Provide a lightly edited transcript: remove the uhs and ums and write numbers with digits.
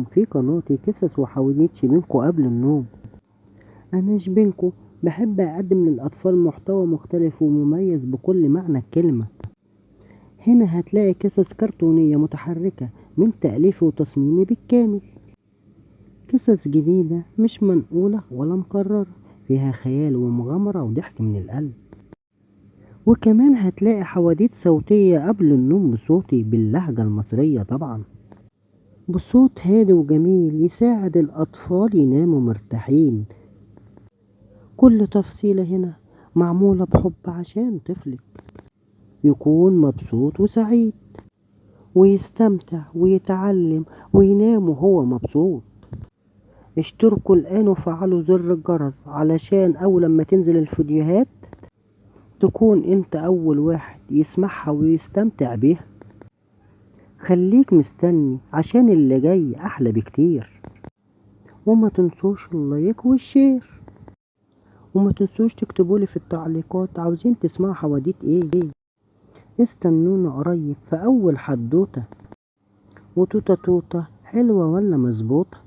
بكم في قناتي قصص وحواديت شبينكو قبل النوم. أنا شبينكو بحب أقدم للأطفال محتوى مختلف ومميز بكل معنى الكلمة. هنا هتلاقي قصص كرتونية متحركة من تأليفي وتصميمي بالكامل، قصص جديدة مش منقولة ولا مكررة، فيها خيال ومغامرة وضحك من القلب. وكمان هتلاقي حواديت صوتية قبل النوم بصوتي باللهجة المصرية طبعا، بصوت هادي وجميل يساعد الأطفال يناموا مرتاحين. كل تفصيلة هنا معمولة بحب عشان طفلك يكون مبسوط وسعيد، ويستمتع ويتعلم وينام وهو مبسوط. اشتركوا الآن وفعلوا زر الجرس علشان أول لما تنزل الفيديوهات تكون انت أول واحد يسمعها ويستمتع بيها. خليك مستني عشان اللي جاي أحلى بكتير. وما تنسوش اللايك والشير، وما تنسوش تكتبولي في التعليقات عاوزين تسمعوا حواديت ايه. استنونا قريب في أول حدوتة. وتوتة توتة حلوة ولا مظبوطة؟